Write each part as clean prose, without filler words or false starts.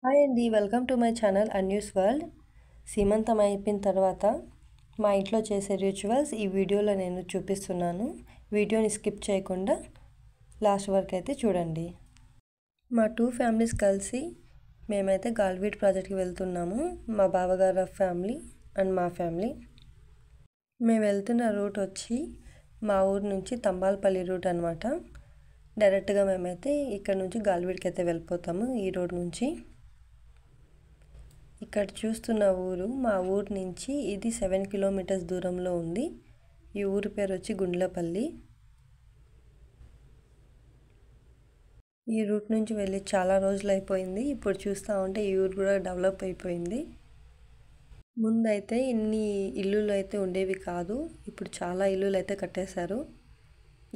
Hi అండి, welcome to my channel అన్యూస్ world. సీమంతం అయిపోయిన తర్వాత మా ఇంట్లో చేసే రిచువల్స్ ఈ వీడియోలో నేను చూపిస్తున్నాను. వీడియోని స్కిప్ చేయకుండా లాస్ట్ వరకు అయితే చూడండి. మా 2 ఫ్యామిలీస్ కలిసి మేమైతే గాల్వీడ్ ప్రాజెక్ట్కి వెళ్తున్నాము. మా బావగారు ఫ్యామిలీ అండ్ మా ఫ్యామిలీ. మేము వెళ్తున్న రూట్ వచ్చి మా ఊరు నుంచి తంబాలపల్లి రూట్ అనమాట. డైరెక్ట్గా మేమైతే ఇక్కడ నుంచి గాల్వీడ్కి అయితే వెళ్ళిపోతాము ఈ రోడ్ నుంచి. ఇక్కడ చూస్తున్న ఊరు మా ఊరు నుంచి ఇది 7 కిలోమీటర్స్ దూరంలో ఉంది. ఈ ఊరు పేరు వచ్చి గుండ్లపల్లి. ఈ రూట్ నుంచి వెళ్ళి చాలా రోజులు అయిపోయింది. ఇప్పుడు చూస్తూ ఉంటే ఈ ఊరు కూడా డెవలప్ అయిపోయింది. ముందైతే ఇన్ని ఇల్లులు అయితే ఉండేవి కాదు. ఇప్పుడు చాలా ఇల్లులు అయితే కట్టేశారు.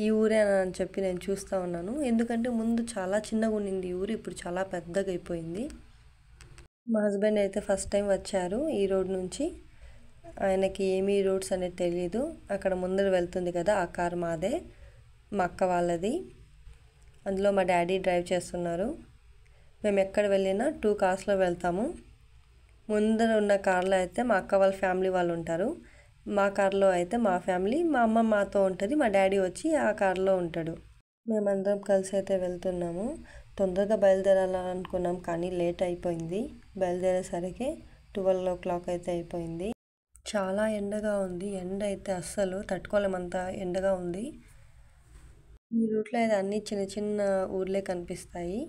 ఈ ఊరే అని చెప్పి నేను చూస్తూ ఉన్నాను. ఎందుకంటే ముందు చాలా చిన్నగా ఉండింది ఈ ఊరు, ఇప్పుడు చాలా పెద్దగా అయిపోయింది. మా హస్బెండ్ అయితే ఫస్ట్ టైం వచ్చారు ఈ రోడ్ నుంచి. ఆయనకి ఏమీ రూట్స్ అనేది తెలియదు. అక్కడ ముందర వెళ్తుంది కదా, ఆ కార్ మాదే, మా అక్క వాళ్ళది. అందులో మా డాడీ డ్రైవ్ చేస్తున్నారు. మేము ఎక్కడ వెళ్ళినా 2 కార్స్లో వెళ్తాము. ముందర ఉన్న కార్లో అయితే మా అక్క వాళ్ళ ఫ్యామిలీ వాళ్ళు ఉంటారు. మా కార్లో అయితే మా ఫ్యామిలీ, మా అమ్మ మాతో ఉంటుంది, మా డాడీ వచ్చి ఆ కార్లో ఉంటాడు. మేమందరం కలిసి అయితే వెళ్తున్నాము. తొందరగా బయలుదేరాలనుకున్నాం కానీ లేట్ అయిపోయింది. బయలుదేరేసరికి 12 o'clock అయితే అయిపోయింది. చాలా ఎండగా ఉంది. ఎండ అయితే అస్సలు తట్టుకోలేమంత ఎండగా ఉంది. ఈ రూట్లో అయితే అన్ని చిన్న చిన్న ఊర్లే కనిపిస్తాయి.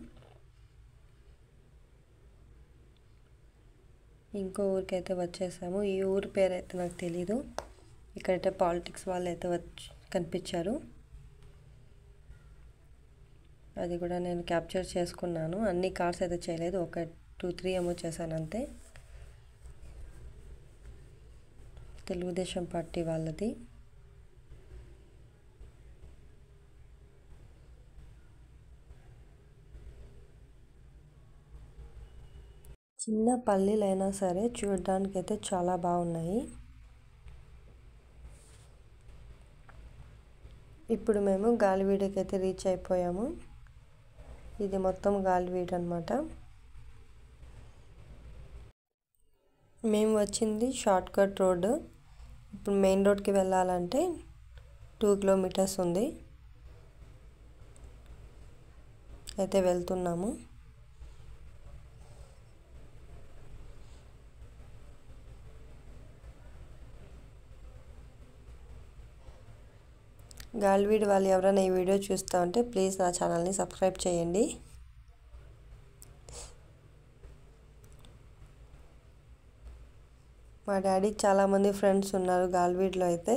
ఇంకో ఊరికైతే వచ్చేసాము. ఈ ఊరి పేరు అయితే నాకు తెలీదు. ఇక్కడైతే పాలిటిక్స్ వాళ్ళు అయితే కనిపించారు. అది కూడా నేను క్యాప్చర్ చేసుకున్నాను. అన్ని కార్స్ అయితే చేయలేదు, ఒక 2-3 ఏమో చేశాను అంతే. తెలుగుదేశం పార్టీ వాళ్ళది. చిన్న పల్లెలైనా సరే చూడడానికి అయితే చాలా బాగున్నాయి. ఇప్పుడు మేము గాలివీడికి అయితే రీచ్ అయిపోయాము. ఇది మొత్తం గాలివీడ్ అనమాట. మేము వచ్చింది షార్ట్ కట్ రోడ్. ఇప్పుడు మెయిన్ రోడ్కి వెళ్ళాలంటే 2 kilometers ఉంది. అయితే వెళ్తున్నాము. గాలివీడ్ వాళ్ళు ఎవరైనా ఈ వీడియో చూస్తూ ఉంటే ప్లీజ్ నా ఛానల్ని సబ్స్క్రైబ్ చేయండి. మా డాడీకి చాలామంది ఫ్రెండ్స్ ఉన్నారు గాలివీడ్లో అయితే.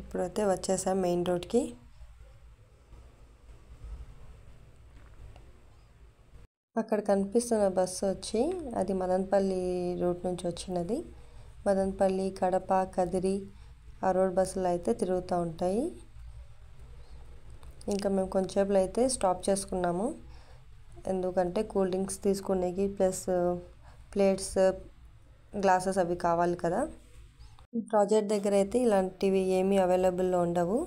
ఇప్పుడైతే వచ్చేసాం మెయిన్ రోడ్కి. అక్కడ కనిపిస్తున్న బస్సు వచ్చి అది మదనపల్లి రూట్ నుంచి వచ్చినది. మదనపల్లి, కడప, కదిరి ఆ రోడ్ బస్సులు అయితే తిరుగుతూ ఉంటాయి. ఇంకా మేము కొంచెంసేపులో అయితే స్టాప్ చేసుకున్నాము. ఎందుకంటే కూల్ డ్రింక్స్ తీసుకునేకి ప్లస్ ప్లేట్స్, గ్లాసెస్ అవి కావాలి కదా. ప్రాజెక్ట్ దగ్గర అయితే ఇలాంటివి ఏమీ అవైలబుల్లో ఉండవు.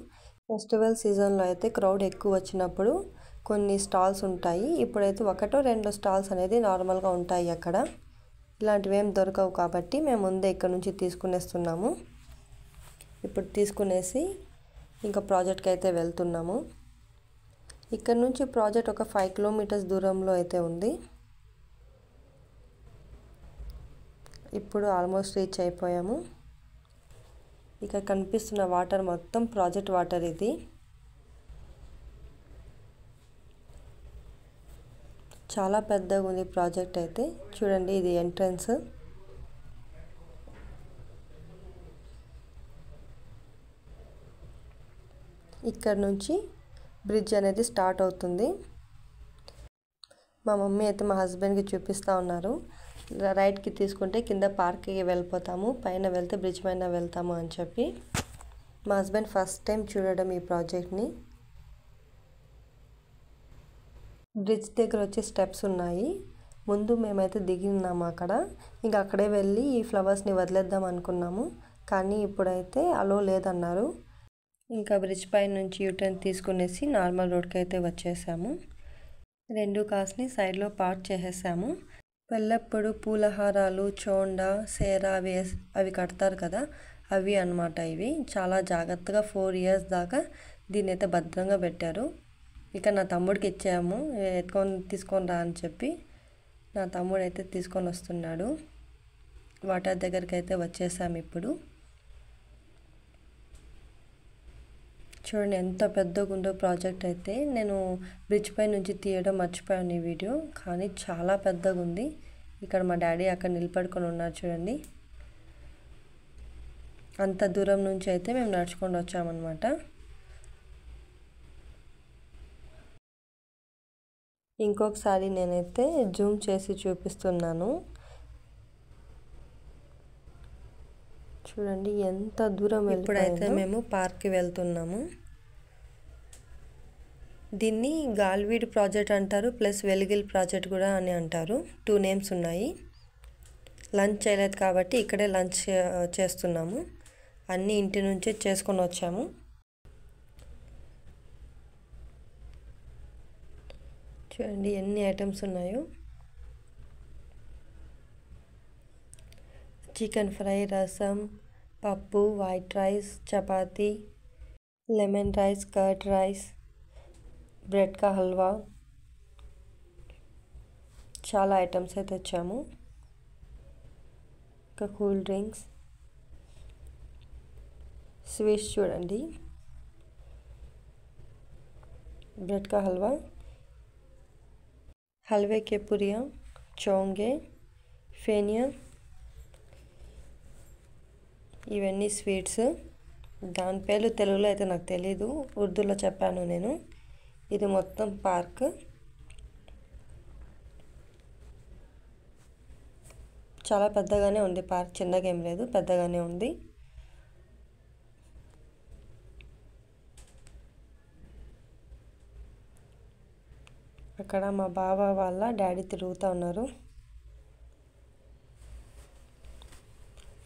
ఫెస్టివల్ సీజన్లో అయితే క్రౌడ్ ఎక్కువ వచ్చినప్పుడు కొన్ని స్టాల్స్ ఉంటాయి. ఇప్పుడైతే 1-2 స్టాల్స్ అనేది నార్మల్గా ఉంటాయి అక్కడ. ఇలాంటివి ఏం దొరకవు కాబట్టి మేము ముందే ఇక్కడ నుంచి తీసుకునేస్తున్నాము. ఇప్పుడు తీసుకునేసి ఇంకా ప్రాజెక్ట్కి అయితే వెళ్తున్నాము. ఇక్కడ నుంచి ప్రాజెక్ట్ ఒక 5 kilometers దూరంలో అయితే ఉంది. ఇప్పుడు ఆల్మోస్ట్ రీచ్ అయిపోయాము. ఇక్కడ కనిపిస్తున్న వాటర్ మొత్తం ప్రాజెక్ట్ వాటర్. ఇది చాలా పెద్దగా ఉంది ప్రాజెక్ట్ అయితే. చూడండి, ఇది ఎంట్రన్స్. ఇక్కడ నుంచి బ్రిడ్జ్ అనేది స్టార్ట్ అవుతుంది. మా మమ్మీ అయితే మా హస్బెండ్కి చూపిస్తూ ఉన్నారు. రైట్కి తీసుకుంటే కింద పార్క్కి వెళ్ళిపోతాము, పైన వెళ్తే బ్రిడ్జ్ పైన వెళ్తాము అని చెప్పి. మా హస్బెండ్ ఫస్ట్ టైం చూడడం ఈ ప్రాజెక్ట్ని. బ్రిడ్జ్ దగ్గర వచ్చి స్టెప్స్ ఉన్నాయి. ముందు మేమైతే దిగినాము అక్కడ. ఇంకా అక్కడే వెళ్ళి ఈ ఫ్లవర్స్ని వదిలేద్దాం అనుకున్నాము, కానీ ఇప్పుడైతే అలో లేదన్నారు. ఇంకా బ్రిడ్జ్ పై నుంచి యూటర్న్ తీసుకునేసి నార్మల్ రోడ్కి అయితే వచ్చేసాము. 2 కార్స్ని సైడ్లో పార్క్ చేసేసాము. పెళ్ళప్పుడు పూలహారాలు, చోండ, సేర అవి కడతారు కదా, అవి అన్నమాట. ఇవి చాలా జాగ్రత్తగా 4 ఇయర్స్ దాకా దీన్ని అయితే భద్రంగా పెట్టారు. ఇక నా తమ్ముడికి ఇచ్చాము, తీసుకొని రా అని చెప్పి. నా తమ్ముడు అయితే తీసుకొని వస్తున్నాడు. వాటర్ దగ్గరికి అయితే వచ్చేసాము ఇప్పుడు. చూడండి ఎంత పెద్దగా ఉందో ప్రాజెక్ట్ అయితే. నేను బ్రిడ్జ్ పై నుంచి తీయడం మర్చిపోయాను ఈ వీడియో, కానీ చాలా పెద్దగా ఉంది. ఇక్కడ మా డాడీ అక్కడ నిలబడుకొని ఉన్నారు చూడండి. అంత దూరం నుంచి అయితే మేము నడుచుకొని వచ్చామన్నమాట. ఇంకొకసారి నేనైతే జూమ్ చేసి చూపిస్తున్నాను. చూడండి ఎంత దూరం. ఇప్పుడైతే మేము పార్క్కి వెళ్తున్నాము. దీన్ని గాల్వీడ్ ప్రాజెక్ట్ అంటారు, ప్లస్ వెలిగిల్ ప్రాజెక్ట్ కూడా అని అంటారు. 2 నేమ్స్ ఉన్నాయి. లంచ్ చేయలేదు కాబట్టి ఇక్కడే లంచ్ చేస్తున్నాము. అన్నీ ఇంటి నుంచే చేసుకొని వచ్చాము. చూడండి ఎన్ని ఐటమ్స్ ఉన్నాయో. చికెన్ ఫ్రై, రసం, పప్పు, white rice, chapati, lemon rice, curd rice, bread కా హల్వా, చాలా ఐటమ్స్ అయితే తెచ్చాము. ఇంకా కూల్ డ్రింక్స్, స్వీట్స్ చూడండి. బ్రెడ్ కా హల్వా, हलवे के पुरिया, चोंगे, फेनिया, ఇవన్నీ స్వీట్స్. దాని పేర్లు తెలుగులో అయితే నాకు తెలీదు, ఉర్దూలో చెప్పాను నేను. ఇది మొత్తం పార్క్. చాలా పెద్దగానే ఉంది పార్క్, చిన్నగా ఏం లేదు, పెద్దగానే ఉంది. అక్కడ మా బావ వాళ్ళ డాడీ తిరుగుతూ ఉన్నారు.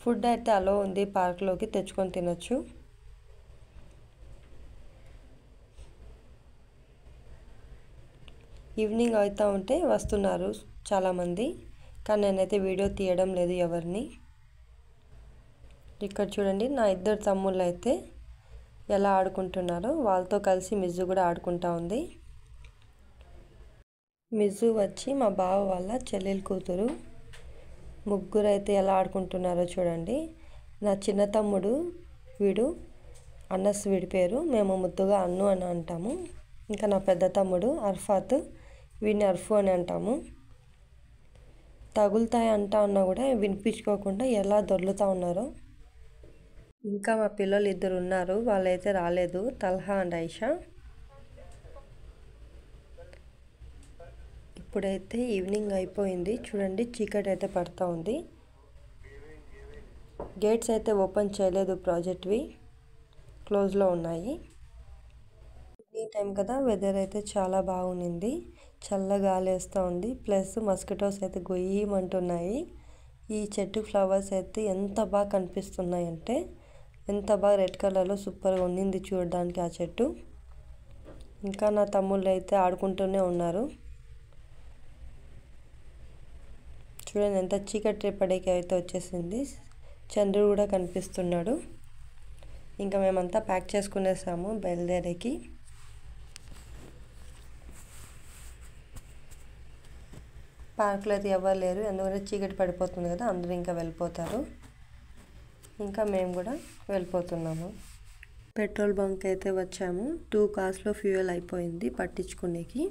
ఫుడ్ అయితే అలో ఉంది, పార్క్లోకి తెచ్చుకొని తినొచ్చు. ఈవినింగ్ అవుతూ ఉంటే వస్తున్నారు చాలామంది, కానీ నేనైతే వీడియో తీయడం లేదు ఎవరిని. ఇక్కడ చూడండి నా 2 తమ్ముళ్ళు అయితే ఎలా ఆడుకుంటున్నారో. వాళ్ళతో కలిసి మిజ్జు కూడా ఆడుకుంటూ ఉంది. మిజ్జు వచ్చి మా బావ వాళ్ళ చెల్లెలు కూతురు. ముగ్గురు అయితే ఎలా ఆడుకుంటున్నారో చూడండి. నా చిన్న తమ్ముడు వీడు, అన్నస్ వీడి పేరు, మేము ముద్దుగా అన్ను అని అంటాము. ఇంకా నా పెద్ద తమ్ముడు అర్ఫాత్, వీడిని అర్ఫు అని అంటాము. తగులుతాయి అంటా ఉన్నా కూడా వినిపించుకోకుండా ఎలా దొర్లుతూ ఉన్నారో. ఇంకా మా పిల్లలు 2 ఉన్నారు, వాళ్ళైతే రాలేదు, తల్హా అండ్ ఐషా. ఇప్పుడైతే ఈవినింగ్ అయిపోయింది. చూడండి చీకటి అయితే పడుతూ ఉంది. గేట్స్ అయితే ఓపెన్ చేయలేదు, ప్రాజెక్ట్వి క్లోజ్లో ఉన్నాయి. ఈ టైం కదా, వెదర్ అయితే చాలా బాగుంది, చల్లగా గాలి వేస్తూ ఉంది. ప్లస్ మస్కిటోస్ అయితే గొయ్యమంటున్నాయి. ఈ చెట్టు ఫ్లవర్స్ అయితే ఎంత బాగా కనిపిస్తున్నాయంటే, ఎంత బాగా రెడ్ కలర్లో సూపర్గా ఉండింది చూడడానికి ఆ చెట్టు. ఇంకా నా తమ్ముళ్ళు అయితే ఆడుకుంటూనే ఉన్నారు. చూడండి ఎంత చీకటి పడేకి అయితే వచ్చేసింది. చంద్రుడు కూడా కనిపిస్తున్నాడు. ఇంకా మేమంతా ప్యాక్ చేసుకునేసాము బయలుదేరేకి. పార్క్లో అయితే ఎవరు లేరు, ఎందుకంటే చీకటి పడిపోతుంది కదా, అందరూ ఇంకా వెళ్ళిపోతారు. ఇంకా మేము కూడా వెళ్ళిపోతున్నాము. పెట్రోల్ బంక్ అయితే వచ్చాము. 2 కార్స్లో ఫ్యూయల్ అయిపోయింది పట్టించుకునేకి.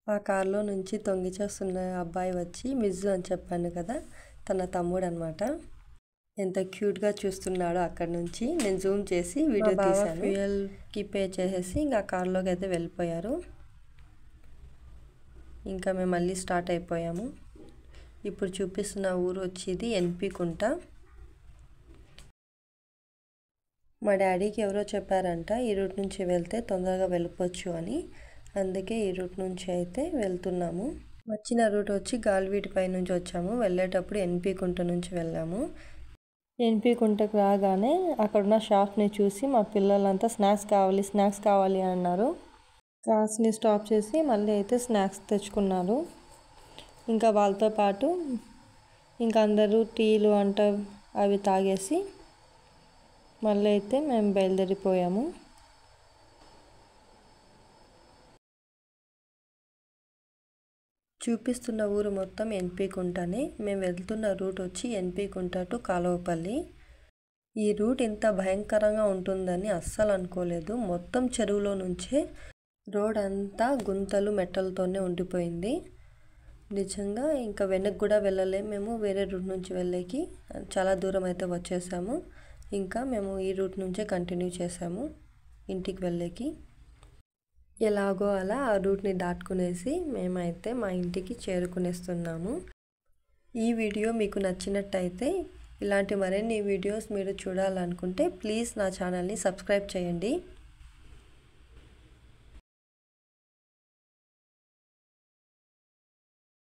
ఆ కార్లో నుంచి తొంగిచేస్తున్న అబ్బాయి వచ్చి మిజ్జు అని చెప్పాను కదా, తన తమ్ముడు అనమాట. ఎంత క్యూట్గా చూస్తున్నాడో అక్కడ నుంచి. నేను జూమ్ చేసి వీడియో తీశాను. ఫ్యూయల్కి పే చేసేసి ఇంకా కార్లోకి అయితే వెళ్ళిపోయారు. ఇంకా మేము మళ్ళీ స్టార్ట్ అయిపోయాము. ఇప్పుడు చూపిస్తున్న ఊరు వచ్చేది ఎన్పి కుంట. మా డాడీకి ఎవరో చెప్పారంట ఈ రూట్ నుంచి వెళ్తే తొందరగా వెళ్ళిపోవచ్చు అని, అందుకే ఈ రూట్ నుంచి అయితే వెళ్తున్నాము. వచ్చిన రూట్ వచ్చి గాల్వీడ్ పై నుంచి వచ్చాము. వెళ్ళేటప్పుడు ఎన్పి కుంట నుంచి వెళ్ళాము. ఎన్పి కుంటకు రాగానే అక్కడున్న షాప్ని చూసి మా పిల్లలంతా స్నాక్స్ కావాలి అన్నారు. కార్స్ని స్టాప్ చేసి మళ్ళీ అయితే స్నాక్స్ తెచ్చుకున్నారు. ఇంకా వాళ్ళతో పాటు ఇంకా అందరూ టీలు అవి తాగేసి మళ్ళీ అయితే మేము బయలుదేరిపోయాము. చూపిస్తున్న ఊరు మొత్తం ఎన్పి కుంటనే. మేము వెళ్తున్న రూట్ వచ్చి ఎన్పి కుంట టు కాలువపల్లి. ఈ రూట్ ఇంత భయంకరంగా ఉంటుందని అస్సలు అనుకోలేదు. మొత్తం చెరువులో నుంచే రోడ్ అంతా గుంతలు మెట్టలతోనే ఉండిపోయింది. నిజంగా ఇంకా వెనక్కి కూడా వెళ్ళలేము. మేము వేరే రూట్ నుంచి వెళ్ళేకి చాలా దూరం అయితే వచ్చేసాము. ఇంకా మేము ఈ రూట్ నుంచే కంటిన్యూ చేసాము ఇంటికి వెళ్ళేకి. ఎలాగో అలా ఆ రూట్ని దాటుకునేసి మేమైతే మా ఇంటికి చేరుకునేస్తున్నాము. ఈ వీడియో మీకు నచ్చినట్టయితే ఇలాంటి మరిన్ని వీడియోస్ మీరు చూడాలనుకుంటే ప్లీజ్ నా ఛానల్ని సబ్స్క్రైబ్ చేయండి.